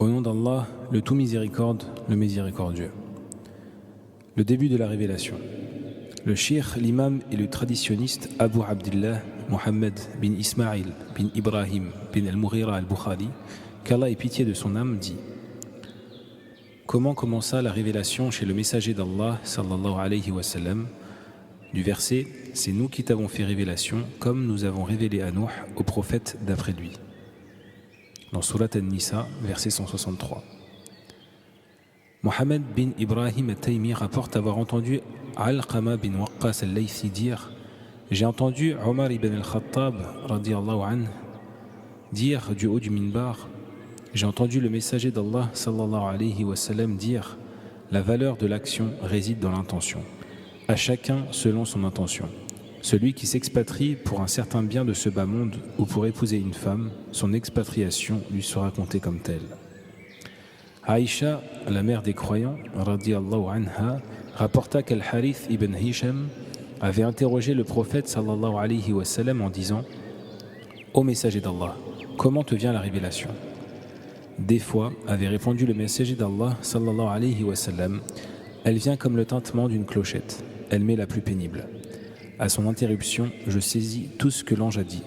Au nom d'Allah, le tout miséricorde, le miséricordieux. Le début de la révélation. Le cheikh, l'imam et le traditionniste Abu Abdillah Mohammed bin Ismail bin Ibrahim bin al-Mughira al-Bukhari, qu'Allah ait pitié de son âme, dit: Comment commença la révélation chez le messager d'Allah sallallahu alayhi wa sallam? Du verset: C'est nous qui t'avons fait révélation, comme nous avons révélé à Nuh, au prophète d'après lui. Dans Surat An-Nisa, verset 163. Mohammed bin Ibrahim al-Taymi rapporte avoir entendu Alqama bin Waqqas al-Laythi dire: J'ai entendu Omar ibn al-Khattab radiyallahu anhu dire du haut du minbar: J'ai entendu le messager d'Allah sallallahu alayhi wa sallam dire: La valeur de l'action réside dans l'intention. À chacun selon son intention. Celui qui s'expatrie pour un certain bien de ce bas monde ou pour épouser une femme, son expatriation lui sera comptée comme telle. Aïcha, la mère des croyants, radiyallahu anha, rapporta qu'Al-Harith ibn Hisham avait interrogé le prophète sallallahu alayhi wa sallam en disant: Ô messager d'Allah, comment te vient la révélation? Des fois, avait répondu le messager d'Allah sallallahu alayhi wa sallam, elle vient comme le tintement d'une clochette, elle m'est la plus pénible. À son interruption, je saisis tout ce que l'ange a dit.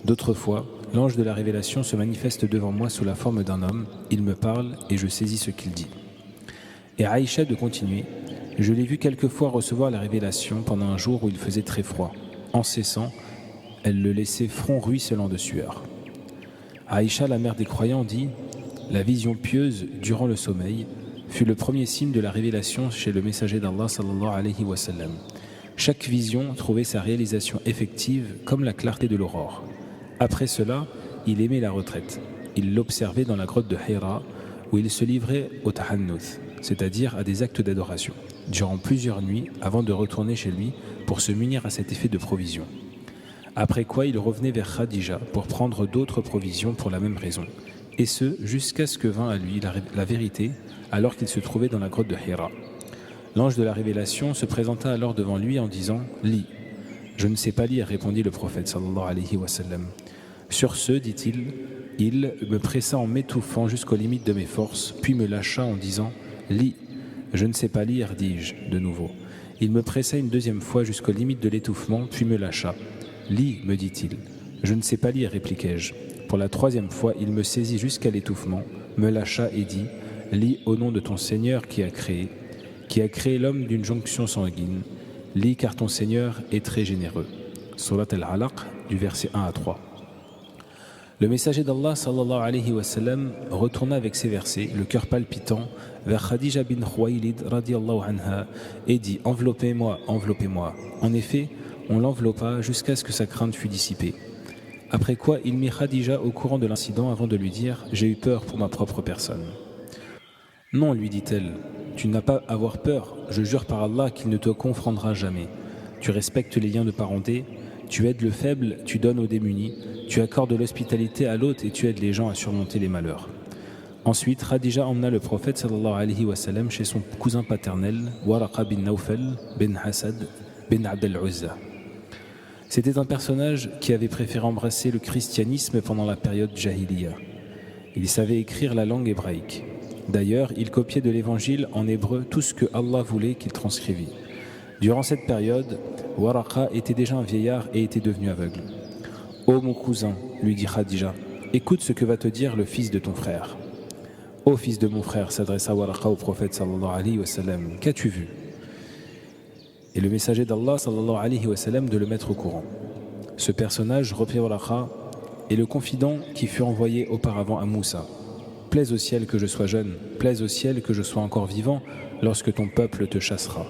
D'autres fois, l'ange de la révélation se manifeste devant moi sous la forme d'un homme, il me parle et je saisis ce qu'il dit. Et Aïcha de continuer: Je l'ai vu quelquefois recevoir la révélation pendant un jour où il faisait très froid. En cessant, elle le laissait front ruisselant de sueur. Aïcha, la mère des croyants, dit: La vision pieuse durant le sommeil fut le premier signe de la révélation chez le messager d'Allah sallallahu alayhi wa sallam. Chaque vision trouvait sa réalisation effective comme la clarté de l'aurore. Après cela, il aimait la retraite. Il l'observait dans la grotte de Hira, où il se livrait au tahannuth, c'est-à-dire à des actes d'adoration, durant plusieurs nuits avant de retourner chez lui pour se munir à cet effet de provision. Après quoi, il revenait vers Khadija pour prendre d'autres provisions pour la même raison, et ce, jusqu'à ce que vint à lui la vérité, alors qu'il se trouvait dans la grotte de Hira. L'ange de la révélation se présenta alors devant lui en disant: Lis. Je ne sais pas lire, répondit le prophète sallallahu alayhi wa sallam. Sur ce, dit-il, il me pressa en m'étouffant jusqu'aux limites de mes forces, puis me lâcha en disant: Lis. Je ne sais pas lire, dis-je de nouveau. Il me pressa une deuxième fois jusqu'aux limites de l'étouffement, puis me lâcha. Lis, me dit-il. Je ne sais pas lire, répliquai-je. Pour la troisième fois, il me saisit jusqu'à l'étouffement, me lâcha et dit: Lis au nom de ton Seigneur qui a créé l'homme d'une jonction sanguine. Lis car ton Seigneur est très généreux. Surat Al-Alaq, du verset 1 à 3. Le messager d'Allah sallallahu alayhi wa sallam retourna avec ces versets, le cœur palpitant, vers Khadija bin Khuwaylid radiyallahu anha et dit: Enveloppez-moi, enveloppez-moi. En effet, on l'enveloppa jusqu'à ce que sa crainte fût dissipée. Après quoi, il mit Khadija au courant de l'incident avant de lui dire: J'ai eu peur pour ma propre personne. Non, lui dit-elle, tu n'as pas à avoir peur, je jure par Allah qu'il ne te confondra jamais. Tu respectes les liens de parenté, tu aides le faible, tu donnes aux démunis, tu accordes l'hospitalité à l'hôte et tu aides les gens à surmonter les malheurs. Ensuite, Khadija emmena le prophète sallallahu alayhi wa sallam chez son cousin paternel, Waraqa bin Nawfal bin Hasad bin Abd al-Uzza. C'était un personnage qui avait préféré embrasser le christianisme pendant la période jahiliya. Il savait écrire la langue hébraïque. D'ailleurs, il copiait de l'évangile en hébreu tout ce que Allah voulait qu'il transcrivît. Durant cette période, Waraqa était déjà un vieillard et était devenu aveugle. « Ô mon cousin, lui dit Khadija, écoute ce que va te dire le fils de ton frère. »« Ô fils de mon frère, s'adressa Waraqa au prophète sallallahu alayhi wa sallam, qu'as-tu vu ?» Et le messager d'Allah sallallahu alayhi wa sallam de le mettre au courant. Ce personnage, reprit Waraqa, est le confident qui fut envoyé auparavant à Moussa. Plaise au ciel que je sois jeune, plaise au ciel que je sois encore vivant lorsque ton peuple te chassera.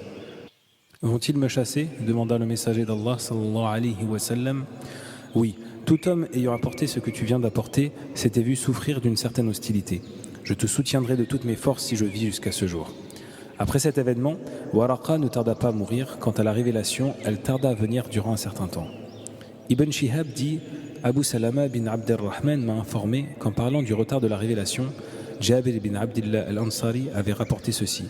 Vont-ils me chasser? Demanda le messager d'Allah sallallahu alayhi wa sallam. Oui, tout homme ayant apporté ce que tu viens d'apporter s'était vu souffrir d'une certaine hostilité. Je te soutiendrai de toutes mes forces si je vis jusqu'à ce jour. Après cet événement, Waraqa ne tarda pas à mourir. Quant à la révélation, elle tarda à venir durant un certain temps. Ibn Shihab dit: Abu Salama bin Abd-Rahman m'a informé qu'en parlant du retard de la révélation, Jabir bin Abdillah al-Ansari avait rapporté ceci.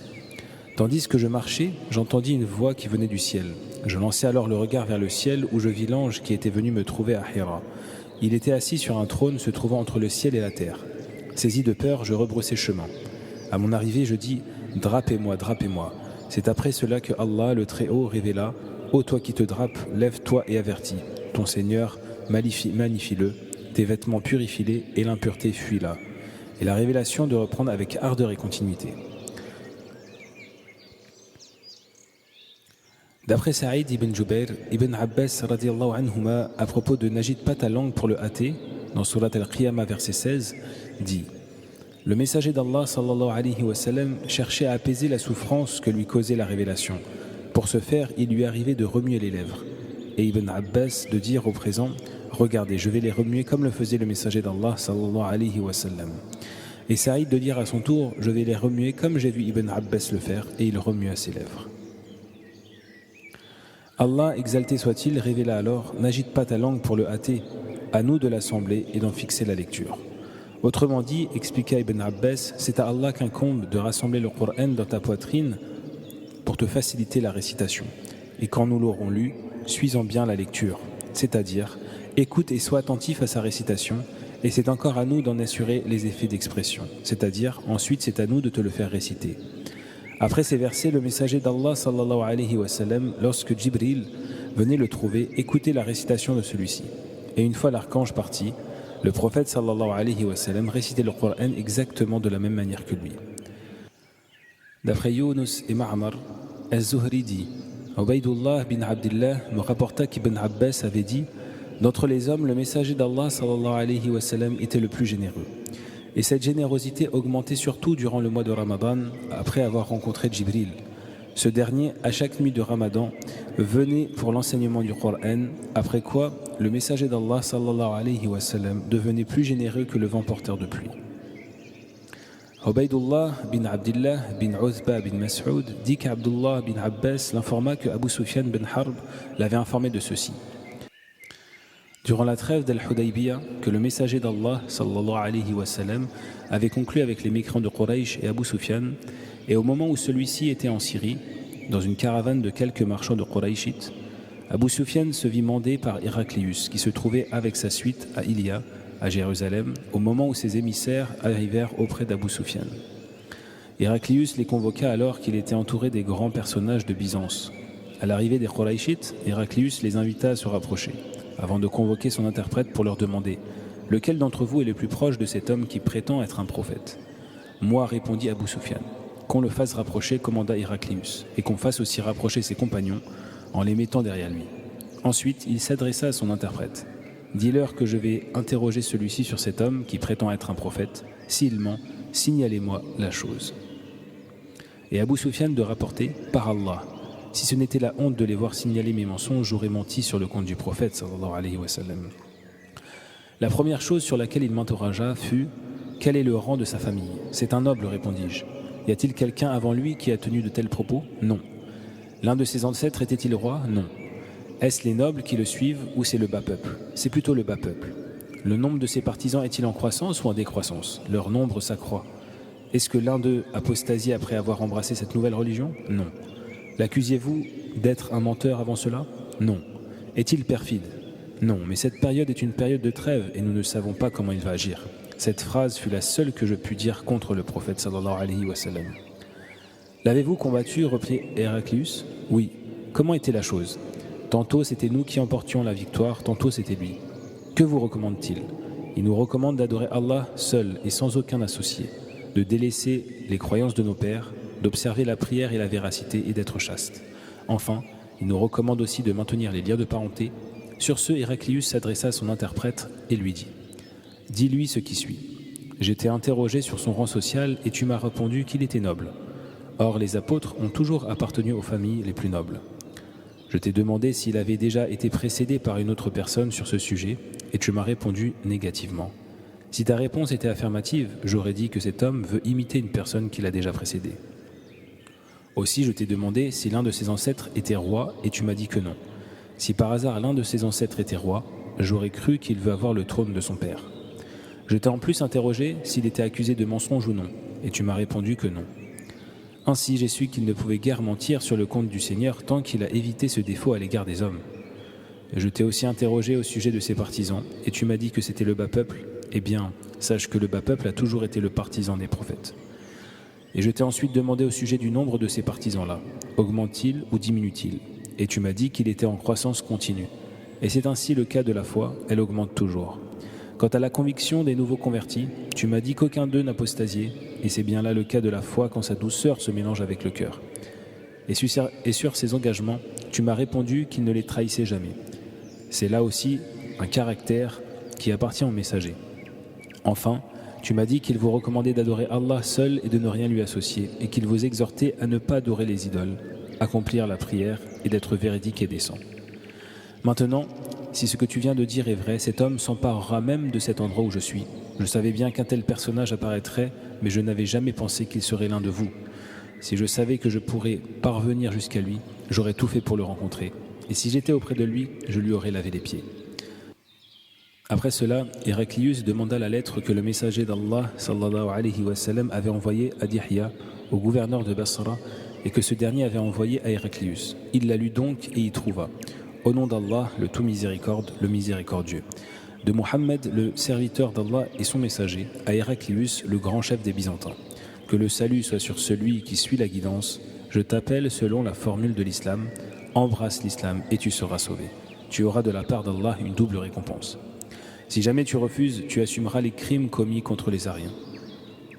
Tandis que je marchais, j'entendis une voix qui venait du ciel. Je lançai alors le regard vers le ciel où je vis l'ange qui était venu me trouver à Hira. Il était assis sur un trône se trouvant entre le ciel et la terre. Saisi de peur, je rebroussai chemin. À mon arrivée, je dis « Drapez-moi, drapez-moi ». C'est après cela que Allah, le Très-Haut, révéla « Ô toi qui te drapes, lève-toi et avertis. Ton Seigneur, magnifie-le, tes vêtements purifie-les et l'impureté fuis-la. » Et la révélation de reprendre avec ardeur et continuité. D'après Saïd ibn Jubair, ibn Abbas radiallahu anhuma, à propos de n'agite pas ta langue pour le hâter, dans Surat al-Qiyamah verset 16, dit « Le messager d'Allah sallallahu alayhi wa sallam cherchait à apaiser la souffrance que lui causait la révélation. Pour ce faire, il lui arrivait de remuer les lèvres. Et Ibn Abbas de dire au présent « Regardez, je vais les remuer comme le faisait le messager d'Allah sallallahu alayhi wa sallam. » Et Saïd de dire à son tour « Je vais les remuer comme j'ai vu Ibn Abbas le faire. » Et il remua ses lèvres. Allah, exalté soit-il, révéla alors « N'agite pas ta langue pour le hâter, à nous de l'assembler et d'en fixer la lecture. » Autrement dit, expliqua Ibn Abbas, c'est à Allah qu'incombe de rassembler le Coran dans ta poitrine pour te faciliter la récitation. Et quand nous l'aurons lu, suis-en bien la lecture, c'est-à-dire écoute et sois attentif à sa récitation, et c'est encore à nous d'en assurer les effets d'expression, c'est-à-dire ensuite c'est à nous de te le faire réciter. Après ces versets, le messager d'Allah sallallahu alayhi wa sallam, lorsque Jibril venait le trouver, écoutait la récitation de celui-ci. Et une fois l'archange parti, le prophète sallallahu alayhi wa sallam récitait le Coran exactement de la même manière que lui. D'après Yunus et Ma'mar, Az-Zuhri dit « Ubaydullah bin Abdillah me rapporta qu'Ibn Abbas avait dit « D'entre les hommes, le messager d'Allah sallallahu alayhi wa sallam était le plus généreux. » Et cette générosité augmentait surtout durant le mois de Ramadan, après avoir rencontré Jibril. Ce dernier, à chaque nuit de Ramadan, venait pour l'enseignement du Coran, après quoi le messager d'Allah sallallahu alayhi wa sallam devenait plus généreux que le vent porteur de pluie. Ubaydullah bin Abdillah bin Uthba bin Mas'ud dit qu'Abdullah bin Abbas l'informa que Abu Sufyan bin Harb l'avait informé de ceci. Durant la trêve d'Al-Hudaybiyah, que le messager d'Allah sallallahu alayhi wa sallam avait conclu avec les mécréants de Quraysh et Abu Sufyan, et au moment où celui-ci était en Syrie, dans une caravane de quelques marchands de Qurayshites, Abu Sufyan se vit mandé par Héraclius, qui se trouvait avec sa suite à Ilia, à Jérusalem, au moment où ses émissaires arrivèrent auprès d'Abu Sufyan. Héraclius les convoqua alors qu'il était entouré des grands personnages de Byzance. À l'arrivée des Qurayshites, Héraclius les invita à se rapprocher, avant de convoquer son interprète pour leur demander « Lequel d'entre vous est le plus proche de cet homme qui prétend être un prophète ?» « Moi, répondit Abu Sufyan. Qu'on le fasse rapprocher, commanda Héraclius, et qu'on fasse aussi rapprocher ses compagnons en les mettant derrière lui. Ensuite, il s'adressa à son interprète. « Dis-leur que je vais interroger celui-ci sur cet homme qui prétend être un prophète. S'il ment, signalez-moi la chose. » Et Abu Sufyan de rapporter « Par Allah, si ce n'était la honte de les voir signaler mes mensonges, j'aurais menti sur le compte du prophète sallallahu alayhi wa sallam. » La première chose sur laquelle il m'interrogea fut « Quel est le rang de sa famille ?» « C'est un noble, répondis-je. Y a-t-il quelqu'un avant lui qui a tenu de tels propos ? Non. L'un de ses ancêtres était-il roi ? Non. Est-ce les nobles qui le suivent ou c'est le bas peuple ? C'est plutôt le bas peuple. Le nombre de ses partisans est-il en croissance ou en décroissance ? Leur nombre s'accroît. Est-ce que l'un d'eux apostasie après avoir embrassé cette nouvelle religion ? Non. L'accusiez-vous d'être un menteur avant cela ? Non. Est-il perfide ? Non, mais cette période est une période de trêve et nous ne savons pas comment il va agir. Cette phrase fut la seule que je pus dire contre le prophète sallallahu alayhi wa sallam. L'avez-vous combattu ? Reprit Héraclius. Oui. Comment était la chose ? Tantôt c'était nous qui emportions la victoire, tantôt c'était lui. Que vous recommande-t-il ? Il nous recommande d'adorer Allah seul et sans aucun associé, de délaisser les croyances de nos pères, d'observer la prière et la véracité et d'être chaste. Enfin, il nous recommande aussi de maintenir les liens de parenté. Sur ce, Héraclius s'adressa à son interprète et lui dit « Dis-lui ce qui suit. J'étais interrogé sur son rang social et tu m'as répondu qu'il était noble. Or, les apôtres ont toujours appartenu aux familles les plus nobles. Je t'ai demandé s'il avait déjà été précédé par une autre personne sur ce sujet et tu m'as répondu négativement. Si ta réponse était affirmative, j'aurais dit que cet homme veut imiter une personne qui l'a déjà précédé. Aussi, je t'ai demandé si l'un de ses ancêtres était roi et tu m'as dit que non. Si par hasard l'un de ses ancêtres était roi, j'aurais cru qu'il veut avoir le trône de son père. Je t'ai en plus interrogé s'il était accusé de mensonge ou non, et tu m'as répondu que non. Ainsi, j'ai su qu'il ne pouvait guère mentir sur le compte du Seigneur tant qu'il a évité ce défaut à l'égard des hommes. Je t'ai aussi interrogé au sujet de ses partisans, et tu m'as dit que c'était le bas peuple. Eh bien, sache que le bas peuple a toujours été le partisan des prophètes. Et je t'ai ensuite demandé au sujet du nombre de ces partisans-là. Augmente-t-il ou diminue-t-il? Et tu m'as dit qu'il était en croissance continue. Et c'est ainsi le cas de la foi, elle augmente toujours. Quant à la conviction des nouveaux convertis, tu m'as dit qu'aucun d'eux n'apostasiait, et c'est bien là le cas de la foi quand sa douceur se mélange avec le cœur. Et sur ces engagements, tu m'as répondu qu'il ne les trahissait jamais. C'est là aussi un caractère qui appartient au messager. Enfin, tu m'as dit qu'il vous recommandait d'adorer Allah seul et de ne rien lui associer, et qu'il vous exhortait à ne pas adorer les idoles, accomplir la prière et d'être véridique et décent. Maintenant, si ce que tu viens de dire est vrai, cet homme s'emparera même de cet endroit où je suis. Je savais bien qu'un tel personnage apparaîtrait, mais je n'avais jamais pensé qu'il serait l'un de vous. Si je savais que je pourrais parvenir jusqu'à lui, j'aurais tout fait pour le rencontrer. Et si j'étais auprès de lui, je lui aurais lavé les pieds. Après cela, Héraclius demanda la lettre que le messager d'Allah sallallahu alayhi wa sallam avait envoyée à Dihya, au gouverneur de Basra, et que ce dernier avait envoyée à Héraclius. Il la lut donc et y trouva. Au nom d'Allah, le tout miséricorde, le miséricordieux. De Mohammed, le serviteur d'Allah et son messager, à Héraclius, le grand chef des Byzantins. Que le salut soit sur celui qui suit la guidance. Je t'appelle selon la formule de l'islam. Embrasse l'islam et tu seras sauvé. Tu auras de la part d'Allah une double récompense. Si jamais tu refuses, tu assumeras les crimes commis contre les Ariens.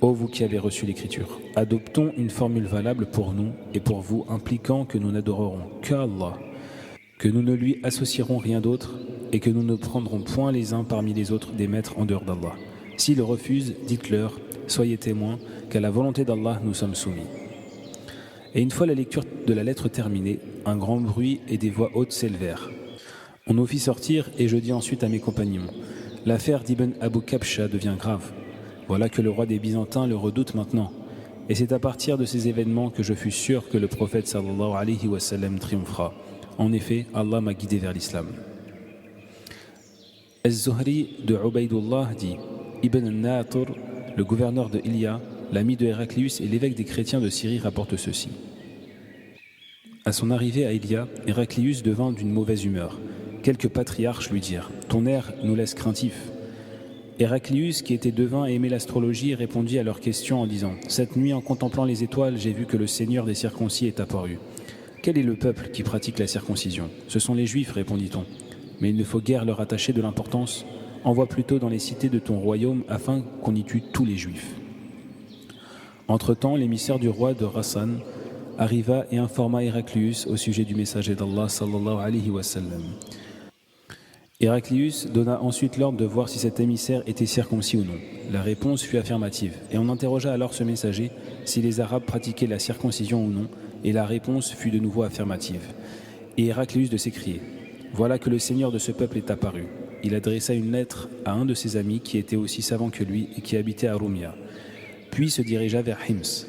Ô vous qui avez reçu l'écriture, adoptons une formule valable pour nous et pour vous, impliquant que nous n'adorerons qu'Allah, que nous ne lui associerons rien d'autre et que nous ne prendrons point les uns parmi les autres des maîtres en dehors d'Allah. S'ils refusent, dites-leur, soyez témoins qu'à la volonté d'Allah nous sommes soumis. Et une fois la lecture de la lettre terminée, un grand bruit et des voix hautes s'élevèrent. On nous fit sortir et je dis ensuite à mes compagnons, l'affaire d'Ibn Abu Kabsha devient grave. Voilà que le roi des Byzantins le redoute maintenant. Et c'est à partir de ces événements que je fus sûr que le prophète sallallahu alayhi wa sallam triomphera. En effet, Allah m'a guidé vers l'islam. Az-Zuhri de Ubaydullah dit, Ibn al-Natur, le gouverneur de Ilia, l'ami de Héraclius et l'évêque des chrétiens de Syrie rapporte ceci. À son arrivée à Ilia, Héraclius devint d'une mauvaise humeur. Quelques patriarches lui dirent « Ton air nous laisse craintifs ». Héraclius, qui était devin et aimait l'astrologie, répondit à leurs questions en disant « Cette nuit, en contemplant les étoiles, j'ai vu que le Seigneur des circoncis est apparu. Quel est le peuple qui pratique la circoncision? Ce sont les Juifs, répondit-on. Mais il ne faut guère leur attacher de l'importance. Envoie plutôt dans les cités de ton royaume afin qu'on y tue tous les Juifs. » Entre-temps, l'émissaire du roi de Rassan arriva et informa Héraclius au sujet du messager d'Allah sallallahu alayhi wa sallam. Héraclius donna ensuite l'ordre de voir si cet émissaire était circoncis ou non. La réponse fut affirmative, et on interrogea alors ce messager si les Arabes pratiquaient la circoncision ou non, et la réponse fut de nouveau affirmative. Et Héraclius de s'écrier « Voilà que le Seigneur de ce peuple est apparu. » Il adressa une lettre à un de ses amis qui était aussi savant que lui et qui habitait à Rumia, puis se dirigea vers Hims.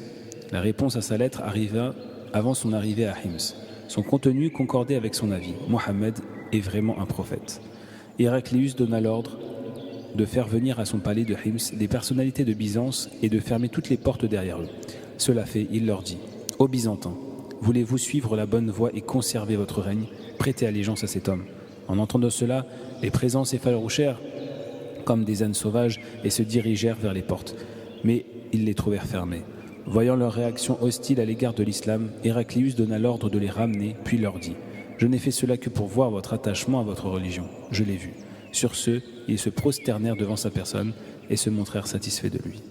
La réponse à sa lettre arriva avant son arrivée à Hims. Son contenu concordait avec son avis. Mohammed est vraiment un prophète. Héraclius donna l'ordre de faire venir à son palais de Hims des personnalités de Byzance et de fermer toutes les portes derrière eux. Cela fait, il leur dit « Ô Byzantins, voulez-vous suivre la bonne voie et conserver votre règne? Prêtez allégeance à cet homme. » En entendant cela, les présents s'effarouchèrent comme des ânes sauvages et se dirigèrent vers les portes. Mais ils les trouvèrent fermées. Voyant leur réaction hostile à l'égard de l'islam, Héraclius donna l'ordre de les ramener, puis leur dit « Je n'ai fait cela que pour voir votre attachement à votre religion. Je l'ai vu. » Sur ce, ils se prosternèrent devant sa personne et se montrèrent satisfaits de lui.